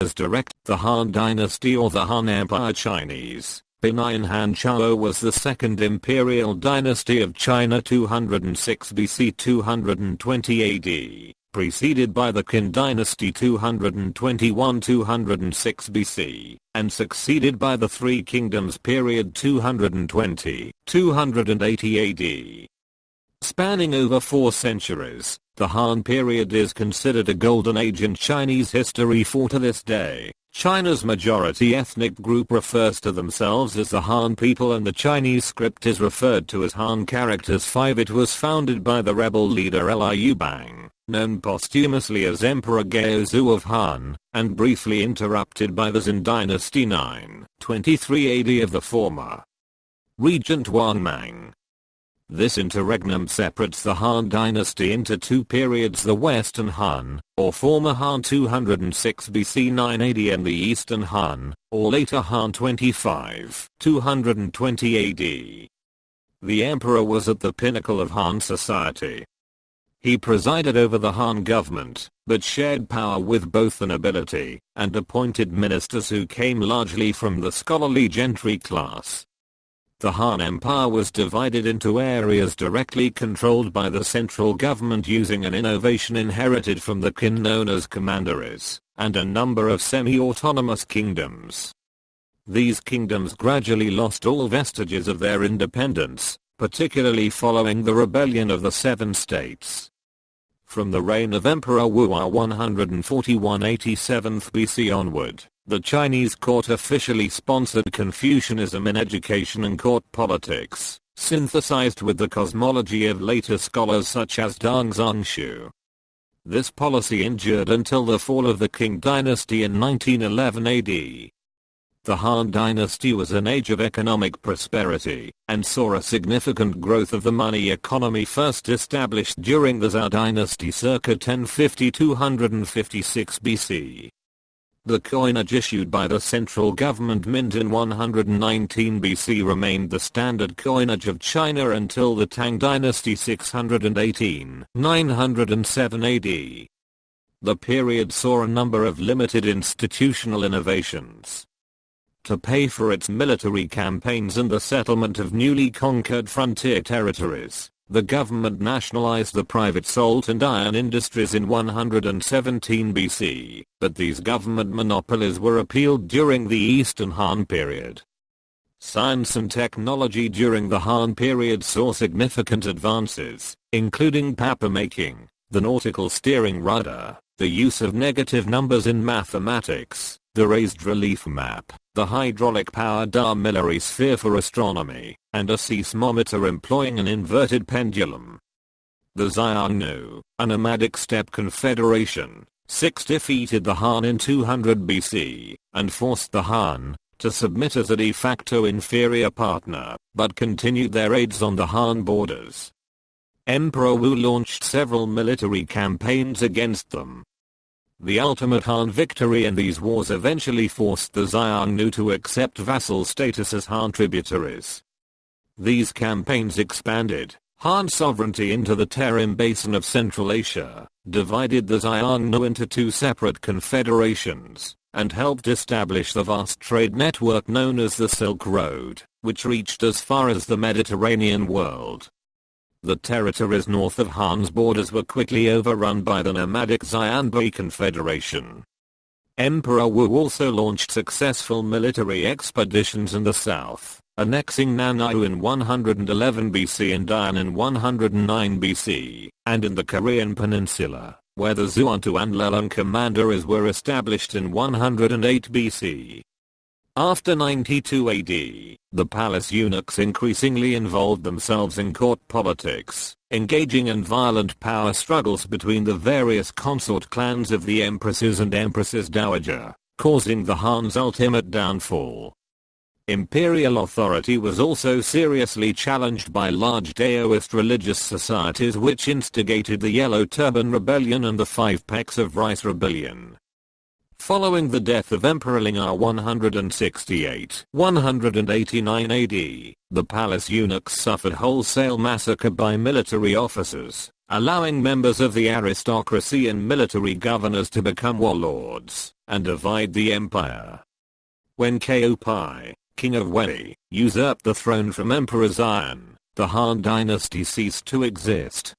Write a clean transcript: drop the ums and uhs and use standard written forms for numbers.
as direct. The Han Dynasty or the Han Empire Chinese, pinyin Han Chao, was the second imperial dynasty of China 206 BC 220 AD, preceded by the Qin Dynasty 221-206 BC, and succeeded by the Three Kingdoms period 220-280 AD. Spanning over 4 centuries, the Han period is considered a golden age in Chinese history, for to this day, China's majority ethnic group refers to themselves as the Han people and the Chinese script is referred to as Han characters 5. It was founded by the rebel leader Liu Bang, known posthumously as Emperor Gaozu of Han, and briefly interrupted by the Zhou dynasty 923 AD of the former regent Wang Mang. This interregnum separates the Han dynasty into 2 periods: the Western Han, or former Han 206 BC 980, and the Eastern Han, or later Han 25-220 AD. The emperor was at the pinnacle of Han society. He presided over the Han government, but shared power with both the nobility and appointed ministers who came largely from the scholarly gentry class. The Han Empire was divided into areas directly controlled by the central government using an innovation inherited from the Qin known as commanderies, and a number of semi-autonomous kingdoms. These kingdoms gradually lost all vestiges of their independence, particularly following the rebellion of the Seven States. From the reign of Emperor Wu 141-87 BC onward, the Chinese court officially sponsored Confucianism in education and court politics, synthesized with the cosmology of later scholars such as Tang. This policy endured until the fall of the Qing dynasty in 1911 AD. The Han dynasty was an age of economic prosperity, and saw a significant growth of the money economy, first established during the Zhou dynasty circa 1050-256 BC. The coinage issued by the central government mint in 119 BC remained the standard coinage of China until the Tang dynasty 618-907 AD. The period saw a number of limited institutional innovations. To pay for its military campaigns and the settlement of newly conquered frontier territories, the government nationalized the private salt and iron industries in 117 BC, but these government monopolies were repealed during the Eastern Han period. Science and technology during the Han period saw significant advances, including papermaking, the nautical steering rudder, the use of negative numbers in mathematics, the raised relief map, the hydraulic-powered armillary sphere for astronomy, and a seismometer employing an inverted pendulum. The Xiongnu, a nomadic steppe confederation, defeated the Han in 200 BC, and forced the Han to submit as a de facto inferior partner, but continued their raids on the Han borders. Emperor Wu launched several military campaigns against them. The ultimate Han victory in these wars eventually forced the Xiongnu to accept vassal status as Han tributaries. These campaigns expanded Han sovereignty into the Tarim Basin of Central Asia, divided the Xiongnu into 2 separate confederations, and helped establish the vast trade network known as the Silk Road, which reached as far as the Mediterranean world. The territories north of Han's borders were quickly overrun by the nomadic Xianbei Confederation. Emperor Wu also launched successful military expeditions in the south, annexing Nanyu in 111 BC and Dian in 109 BC, and in the Korean peninsula, where the Zhuantu and Leleng commanderies were established in 108 BC. After 92 AD, the palace eunuchs increasingly involved themselves in court politics, engaging in violent power struggles between the various consort clans of the empresses and empresses dowager, causing the Han's ultimate downfall. Imperial authority was also seriously challenged by large Daoist religious societies which instigated the Yellow Turban Rebellion and the Five Pecks of Rice Rebellion. Following the death of Emperor Ling 168-189 AD, the palace eunuchs suffered wholesale massacre by military officers, allowing members of the aristocracy and military governors to become warlords, and divide the empire. When Cao Pi, king of Wei, usurped the throne from Emperor Xian, the Han dynasty ceased to exist.